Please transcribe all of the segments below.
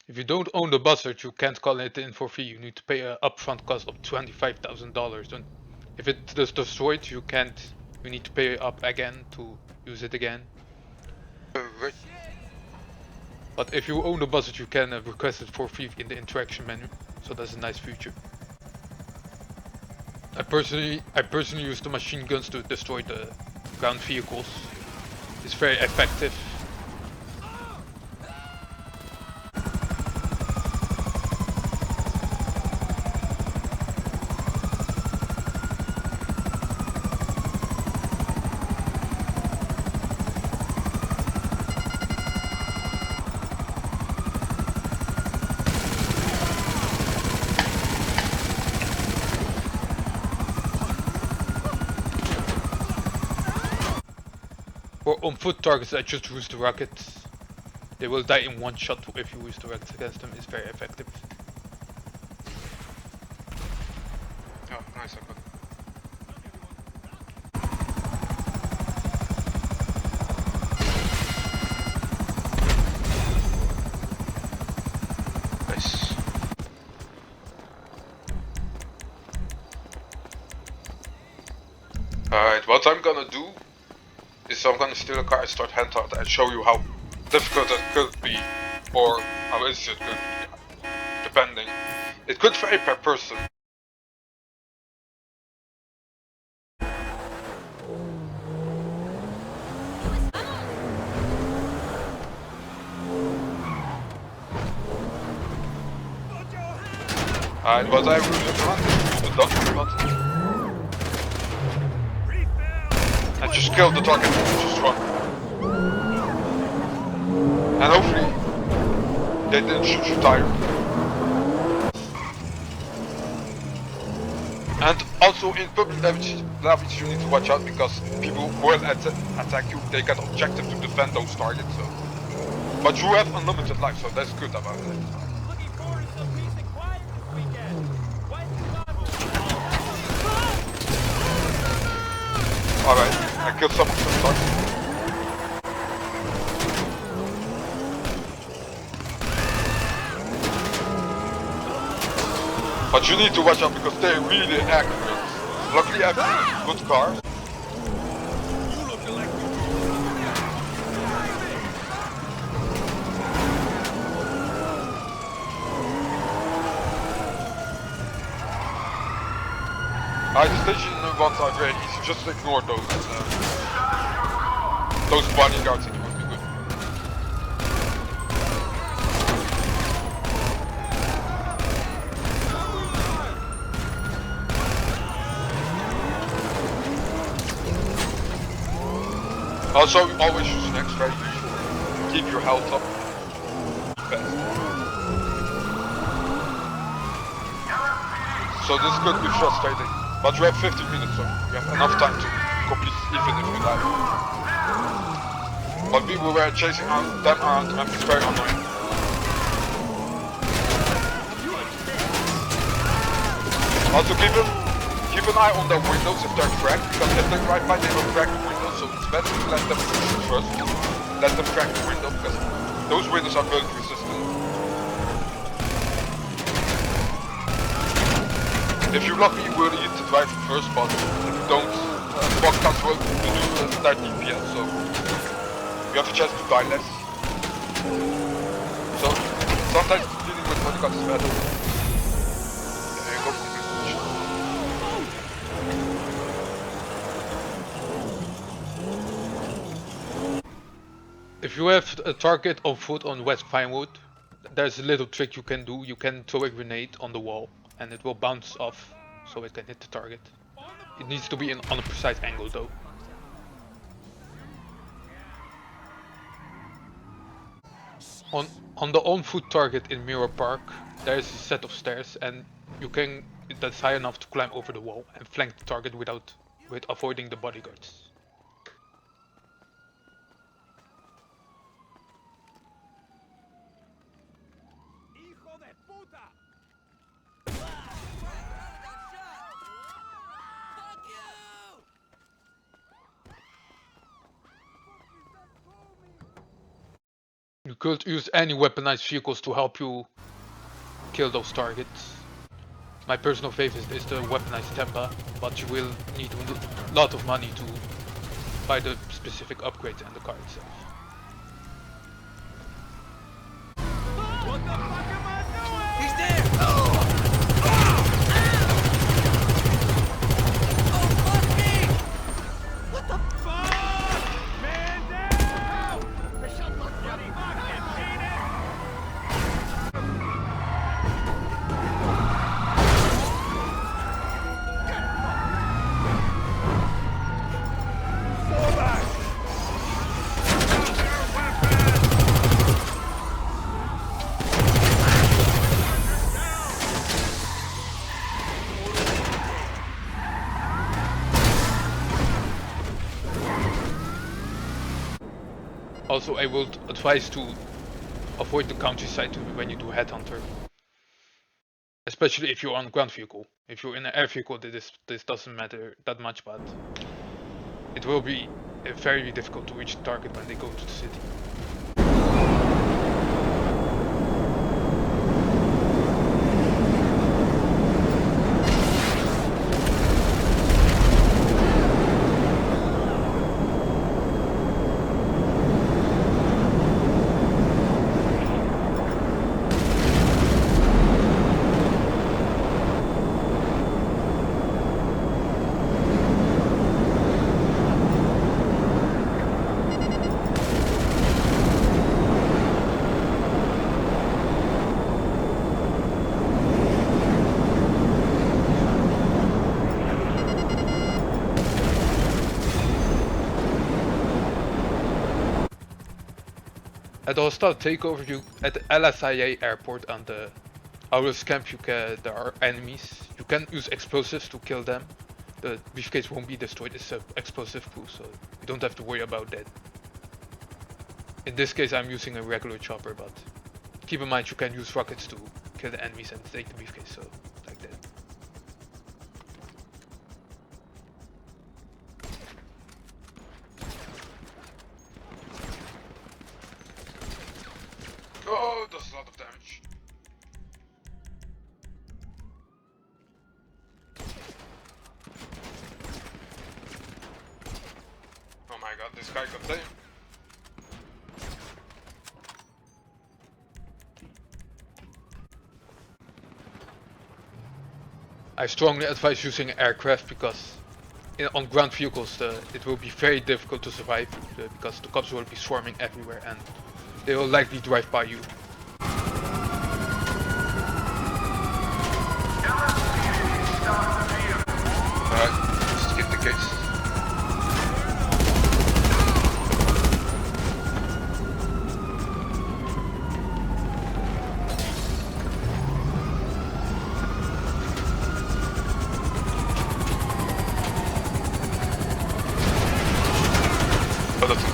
If you don't own the buzzard, you can't call it in for free. You need to pay an upfront cost of $25,000. And if it is destroyed, you can't. You need to pay up again to use it again. Right. But if you own the buzzard, you can request it for free in the interaction menu. So that's a nice feature. I personally use the machine guns to destroy the ground vehicles. It's very effective. For on foot targets, I just use the rockets. They will die in one shot if you use the rockets against them. It's very effective. Oh, nice. I got. Nice. Alright, what I'm gonna do is I'm gonna steal a car and start Headhunter and show you how difficult it could be, or how easy it could be, depending. It could vary per person. Alright, what I really recommend is the dodge button. And just kill the target and just run. And hopefully they didn't shoot you tire. And also in public lobbies you need to watch out because people will attack you. They get objective to defend those targets. So. But you have unlimited life, so that's good about it. Looking forward to some peace and quiet this weekend. Alright, I killed some of them targets. But you need to watch out because they're really accurate. Luckily I have good cars. The station ones are very easy, just ignore those bodyguards and you will be good. Also, always use an X-ray to keep your health up. Best. So this could be frustrating, but you have 15 minutes, so you have enough time to complete even if you die. But we were chasing them around and it's very annoying. Also keep an eye on their windows if they're cracked, because if they drive by they will crack the windows, so it's better to let them shoot first. Let them crack the window, because those windows are bullet resistant. If you're lucky, you will need to drive first, but if you don't, podcast will do that DPS, so you have a chance to die less. So sometimes dealing with podcast is better. There you go. If you have a target on foot on West Pinewood, there's a little trick you can do. You can throw a grenade on the wall and it will bounce off so it can hit the target. It needs to be on a precise angle though. On the on-foot target in Mirror Park, there is a set of stairs and that's high enough to climb over the wall and flank the target with avoiding the bodyguards. could use any weaponized vehicles to help you kill those targets. My personal favorite is the weaponized Temba, but you will need a lot of money to buy the specific upgrades and the car itself. What the fuck am I doing? He's there! What the fuck? Man down! Bloody fucking penis! Fall back! Also, I would advise to avoid the countryside when you do Headhunter. Especially if you're on a ground vehicle. If you're in an air vehicle, this doesn't matter that much, but it will be very difficult to reach the target when they go to the city. At the hostile takeover, at the LSIA airport and the Haulage camp, there are enemies. You can use explosives to kill them. The briefcase won't be destroyed. It's an explosive proof, so you don't have to worry about that. In this case, I'm using a regular chopper, but keep in mind you can use rockets to kill the enemies and take the briefcase. So like that. Oh, that's a lot of damage. Oh my god, this guy got tamed. I strongly advise using aircraft because on ground vehicles it will be very difficult to survive because the cops will be swarming everywhere and they will likely drive by you. Alright, let's get the case. Oh, that's good.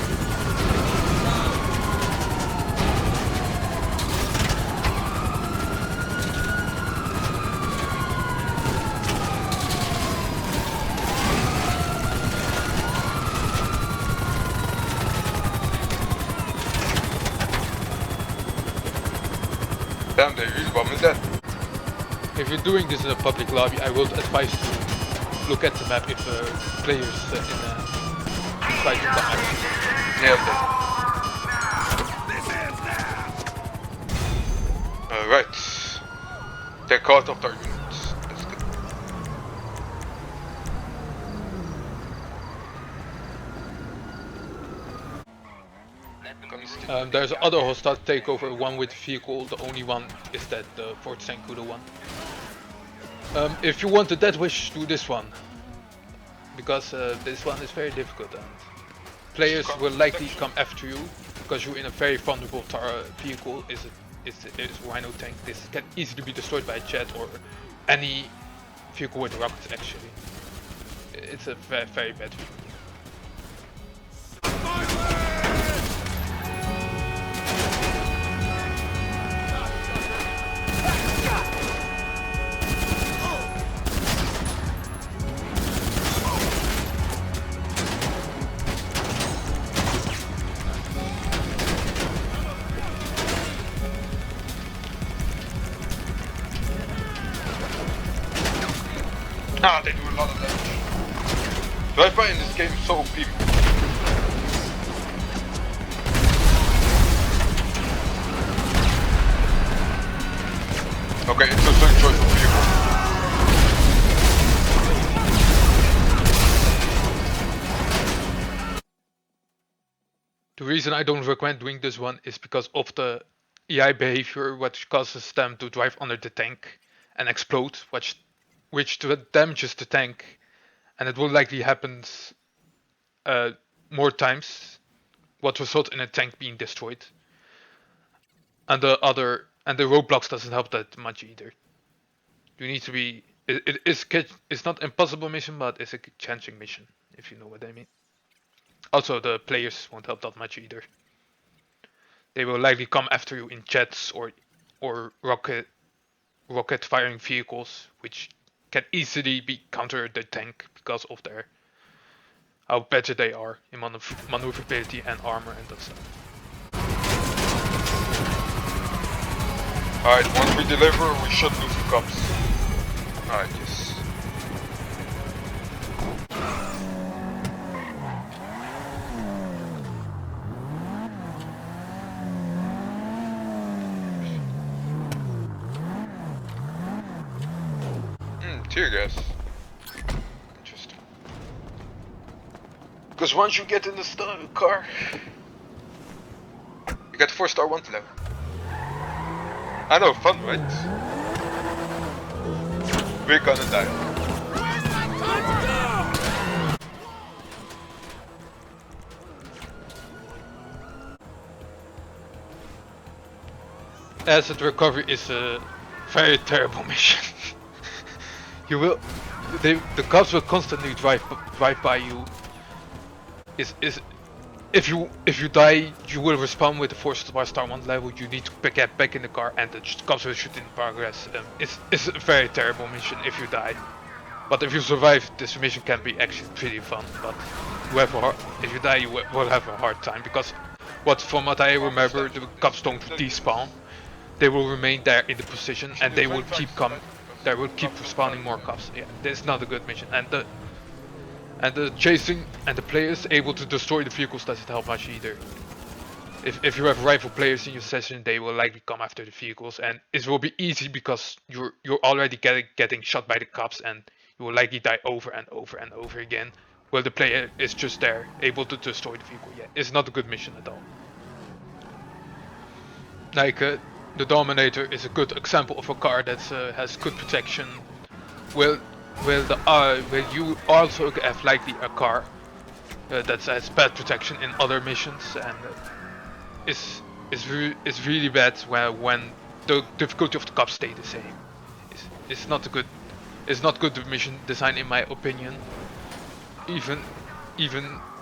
Damn, they really bomb is that. If you're doing this in a public lobby, I would advise to look at the map if players inside the map. Nailed it. Alright. Take out of their units. That's good. There's other hostile takeover, one with vehicle, the only one is that the Fort Sankudo one. If you want the Death Wish, do this one. Because this one is very difficult and players will likely come after you because you're in a very vulnerable vehicle. Is Rhino tank. This can easily be destroyed by a jet or any vehicle with rockets actually. It's a very bad vehicle. Nah, they do a lot of damage. Drive-by in this game is so OP. Okay, it's a certain choice of vehicle. The reason I don't recommend doing this one is because of the AI behavior, which causes them to drive under the tank and explode, which damages the tank, and it will likely happen more times, what result in a tank being destroyed. And the roadblocks doesn't help that much either. You need to be. It's not impossible mission, but it's a challenging mission, if you know what I mean. Also, the players won't help that much either. They will likely come after you in jets or rocket firing vehicles, which can easily be counter the tank because of how better they are in maneuverability and armor and that stuff. Alright, once we deliver, we should lose the cops. Alright, yes. Tear gas. Interesting. Because once you get in the car, you get 4-star want level. I know, fun, right? We're gonna die. Asset recovery is a very terrible mission. The cops will constantly drive by you. If you die, you will respawn with a 4-star 1 level. You need to get back in the car, and the cops will shoot in progress. It's a very terrible mission if you die. But if you survive, this mission can be actually pretty fun. But if you die, you will have a hard time because from what I remember, the cops don't despawn. They will remain there in the position, and they will keep coming. They will keep spawning more cops. Yeah, this is not a good mission. And the chasing and the players able to destroy the vehicles doesn't help much either. If you have rifle players in your session, they will likely come after the vehicles, and it will be easy because you're already getting shot by the cops, and you will likely die over and over and over again. While the player is just there, able to destroy the vehicle. Yeah, it's not a good mission at all. Like the Dominator is a good example of a car that has good protection. Will you also have likely a car that has bad protection in other missions, and is really bad when the difficulty of the cops stay the same. It's not good mission design in my opinion. Even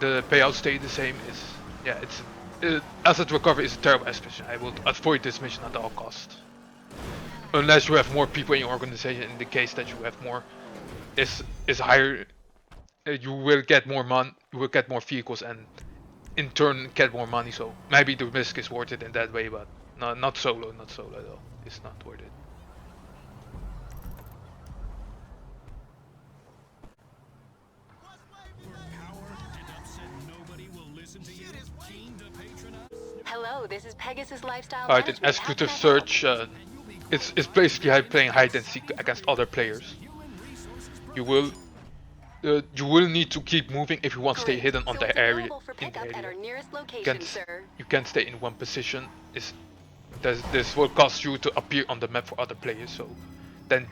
the payouts stay the same. Asset recovery is a terrible aspect. I would avoid this mission at all costs. Unless you have more people in your organization. In the case that you have more, is higher. You will get more you will get more vehicles, and in turn get more money. So maybe the risk is worth it in that way, but not solo at all. It's not worth it. Hello, this is Pegasus Lifestyle. Alright, in executive search, it's basically playing hide and seek against other players. You will need to keep moving if you want to stay hidden on the area. You can't stay in one position. This will cause you to appear on the map for other players. So then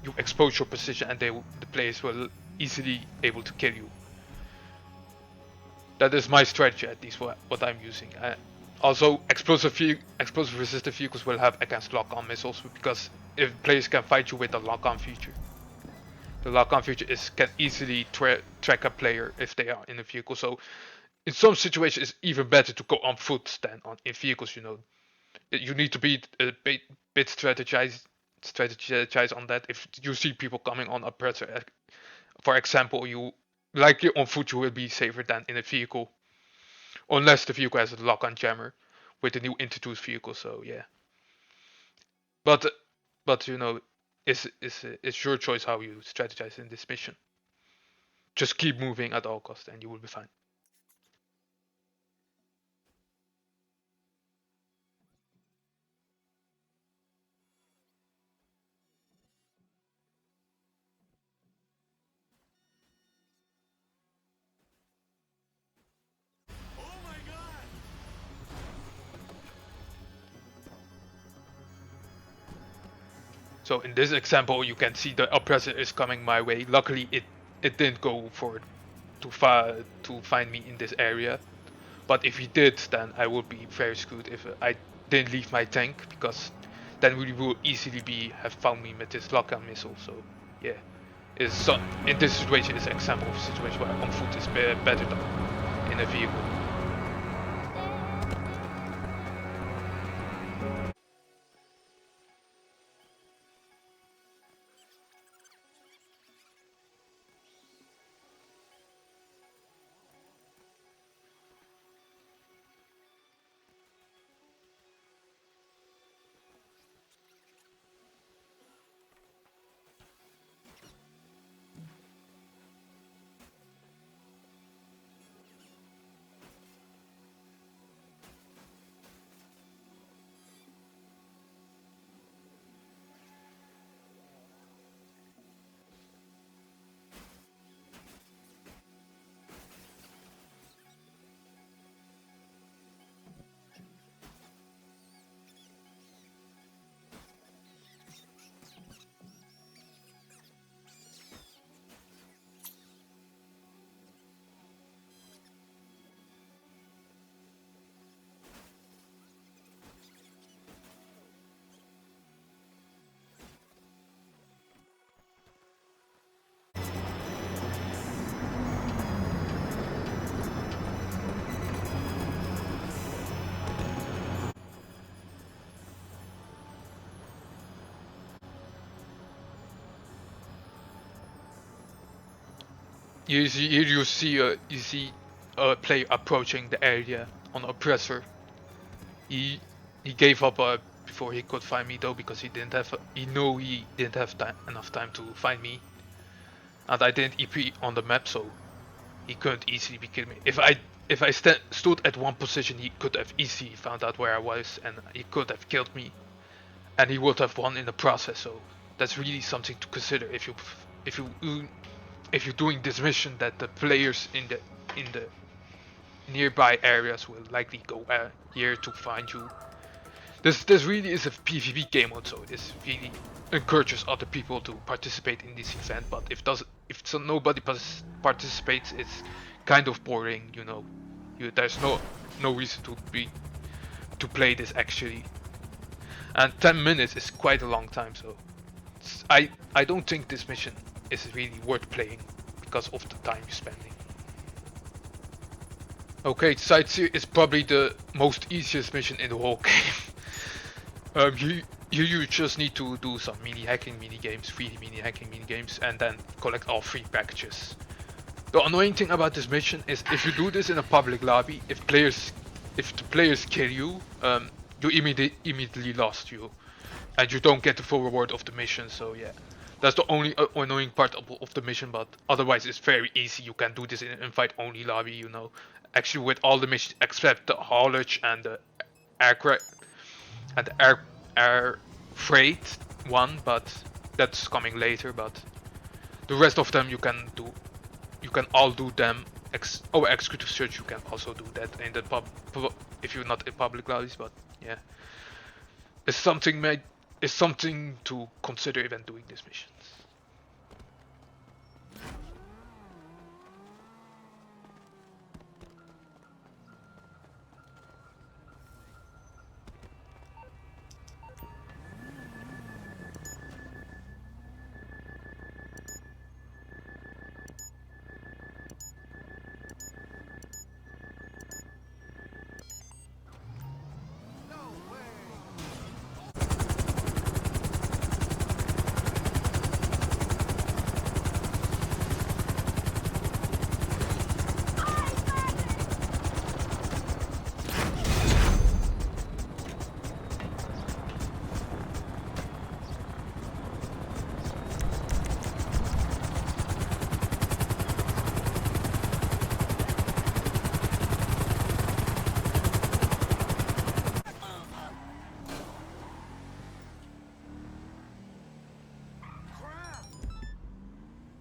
you expose your position, and the players will easily able to kill you. That is my strategy, at least what I'm using. Also, explosive resistant vehicles will help against lock-on missiles, because if players can fight you with the lock-on feature. The lock-on feature can easily track a player if they are in a vehicle. So in some situations it's even better to go on foot than in vehicles, you know. You need to be a bit strategize on that. If you see people coming on a predator, for example, you likely on foot you will be safer than in a vehicle. Unless the vehicle has a lock-on jammer with the new introduced vehicle, so yeah. But you know, It's your choice how you strategize in this mission. Just keep moving at all costs and you will be fine. So in this example, you can see the oppressor is coming my way. Luckily, it didn't go for to find me in this area. But if he did, then I would be very screwed if I didn't leave my tank, because then we will easily have found me with this lock-on missile. So yeah, in this situation, it's an example of a situation where on foot is better than in a vehicle. Here you see a player approaching the area on oppressor. He gave up before he could find me though, because he didn't have enough time to find me, and I didn't EP on the map, so he couldn't easily be killing me. If I stood at one position, he could have easily found out where I was, and he could have killed me, and he would have won in the process. So that's really something to consider if you're doing this mission, that the players in the nearby areas will likely go here to find you. This really is a PvP game mode, so this really encourages other people to participate in this event. But if nobody participates, it's kind of boring, you know. There's no reason to play this actually. And 10 minutes is quite a long time, so I don't think this mission is really worth playing because of the time you're spending. Okay, Sightseer is probably the most easiest mission in the whole game. You just need to do some hacking mini games, 3D hacking mini games, and then collect all free packages. The annoying thing about this mission is if you do this in a public lobby, if the players kill you, you immediately lost and you don't get the full reward of the mission. So yeah, that's the only annoying part of the mission. But otherwise, it's very easy. You can do this in an invite only lobby. You know, actually with all the missions except the Haulage and the Aircraft and the Airfreight one, but that's coming later. But the rest of them you can all do them. Executive search, you can also do that in the if you're not in public lobbies. But yeah, it's something to consider when doing these missions.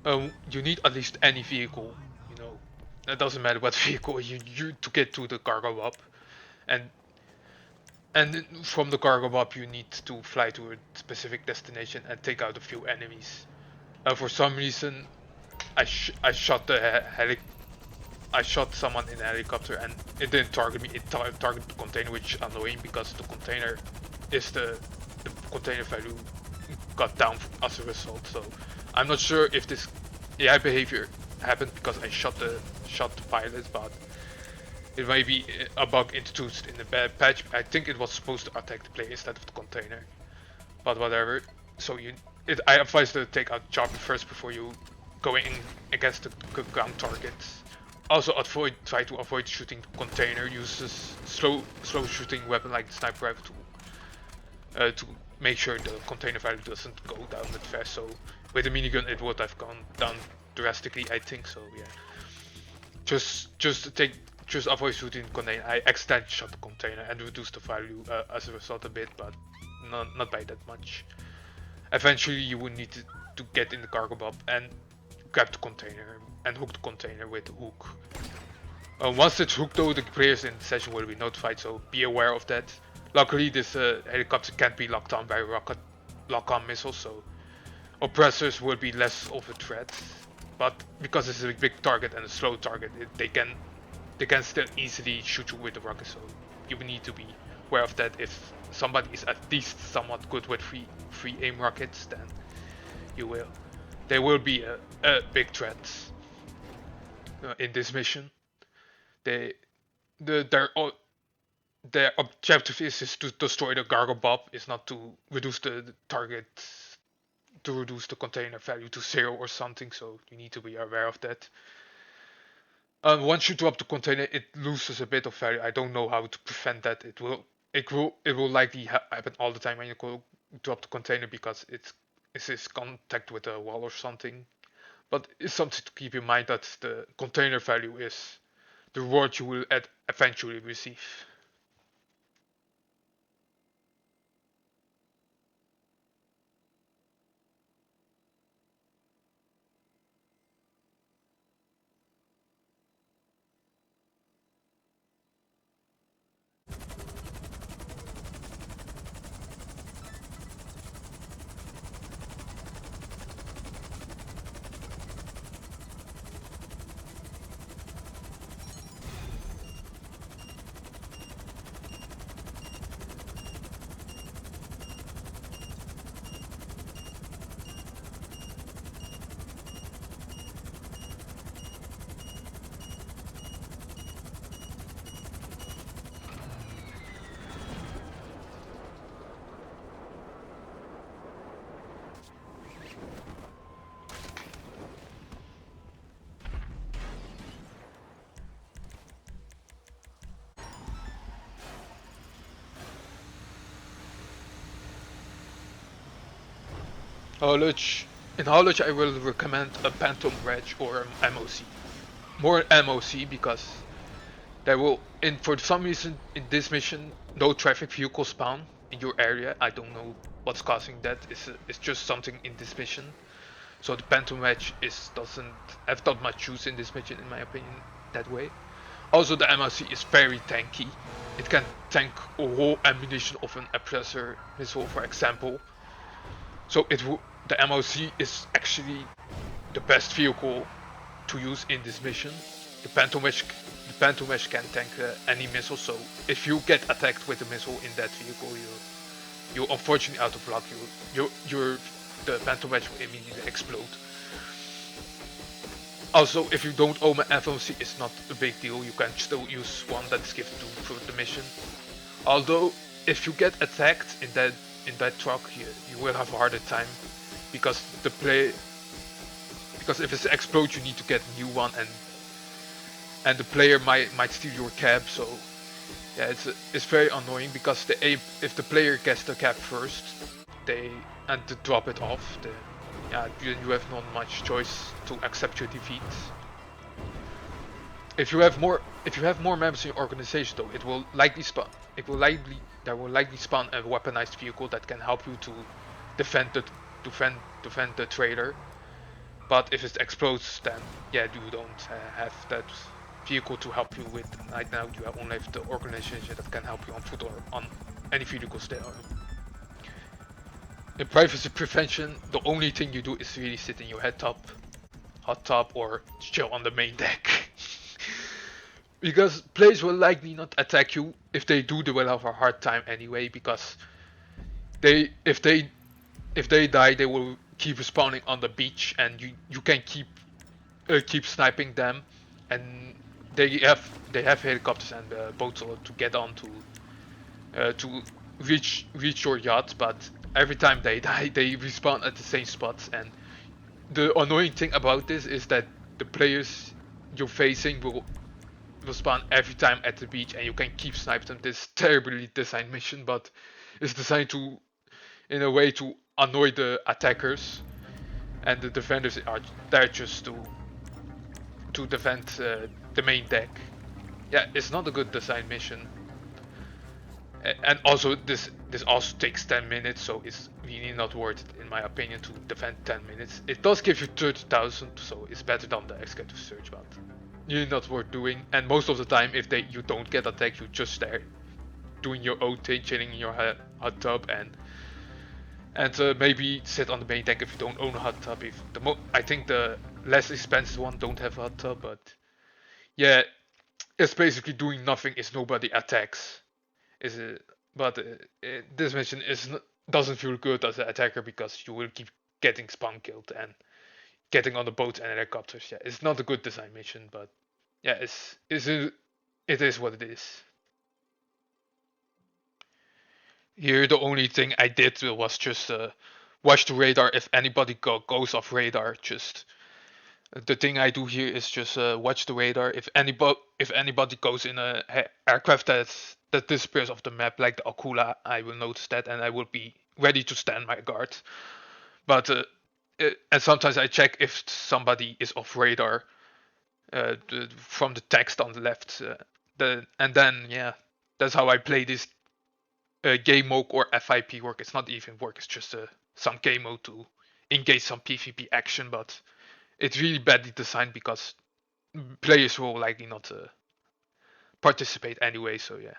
You need at least any vehicle, you know. It doesn't matter what vehicle you to get to the cargo hub, and from the cargo hub you need to fly to a specific destination and take out a few enemies. For some reason, I shot the I shot someone in a helicopter and it didn't target me. It targeted the container, which is annoying because the container is the container value got down as a result. So I'm not sure if this AI behavior happened because I shot the pilot, but it may be a bug introduced in the patch. I think it was supposed to attack the player instead of the container, but whatever. So I advise to take out the chopper first before you going against the ground targets. Also try to avoid shooting the container. Use a slow shooting weapon like the sniper rifle to make sure the container value doesn't go down that fast. So with a minigun it would have gone down drastically, I think. So yeah, just avoid shooting the container. I accidentally shot the container and reduced the value as a result a bit, but not by that much. Eventually you will need to get in the cargo hub and grab the container and hook the container with the hook. Once it's hooked though, the players in the session will be notified, so be aware of that. Luckily this helicopter can't be locked on by rocket lock-on missiles, so oppressors will be less of a threat. But because it's a big target and a slow target, they can still easily shoot you with the rocket, so you need to be aware of that. If somebody is at least somewhat good with free aim rockets, then they will be a big threat in this mission. Their objective is to destroy the cargo hub, is not to reduce the target, to reduce the container value to 0 or something, so you need to be aware of that. Once you drop the container, it loses a bit of value. I don't know how to prevent that. It will likely happen all the time when you drop the container because it's in contact with a wall or something. But it's something to keep in mind that the container value is the reward you will eventually receive. Haulage. In Haulage I will recommend a Phantom Wedge or an MOC. More MOC because there will, for some reason in this mission, no traffic vehicles spawn in your area. I don't know what's causing that. It's just something in this mission. So the Phantom Wedge doesn't have that much use in this mission, in my opinion, that way. Also the MOC is very tanky. It can tank a whole ammunition of an oppressor missile, for example. So the MOC is actually the best vehicle to use in this mission. The Phantom Wedge can tank any missile, so if you get attacked with a missile in that vehicle, you're unfortunately out of luck. The Phantom Wedge will immediately explode. Also, if you don't own an FOC, it's not a big deal. You can still use one that's given to you for the mission. Although, if you get attacked in that truck, you will have a harder time because if it explodes, you need to get a new one, and the player might steal your cab. So yeah, it's very annoying because if the player gets the cab first, and to drop it off, you have not much choice to accept your defeat. If you have more members in your organization, though, there will likely spawn a weaponized vehicle that can help you to defend the trailer. But if it explodes, then yeah, you don't have that vehicle to help you with. Right now, you only have the organization that can help you on foot or on any vehicles there are. In privacy prevention, the only thing you do is really sit in your hot tub, or chill on the main deck. Because players will likely not attack you. If they do, they will have a hard time anyway, because if they die, they will keep respawning on the beach, and you can keep sniping them, and they have helicopters and boats to get on to reach your yacht, but every time they die, they respawn at the same spots. And the annoying thing about this is that the players you're facing will spawn every time at the beach, and you can keep snipe them. This terribly designed mission, but it's designed to, in a way, to annoy the attackers, and the defenders are there just to defend the main deck. Yeah, it's not a good design mission. And also this also takes 10 minutes, so it's really not worth it in my opinion to defend 10 minutes. It does give you 30,000, so it's better than the excavator search, but really not worth doing. And most of the time, if you don't get attacked, you're just there doing your own thing, chilling in your hot tub, and maybe sit on the main deck if you don't own a hot tub. If I think the less expensive one don't have a hot tub, but yeah, it's basically doing nothing if nobody attacks. This mission doesn't feel good as an attacker, because you will keep getting spawn killed and getting on the boats and helicopters. Yeah, it's not a good design mission, but yeah, it is what it is. Here, the only thing I did was just watch the radar. If anybody goes off radar, just the thing I do here is just watch the radar. If anybody goes in a aircraft that disappears off the map, like the Akula, I will notice that, and I will be ready to stand my guard. But and sometimes I check if somebody is off radar from the text on the left. And then yeah, that's how I play this game mode or FIP work. It's not even work. It's just some game mode to engage some PvP action, but it's really badly designed because players will likely not participate anyway. So yeah.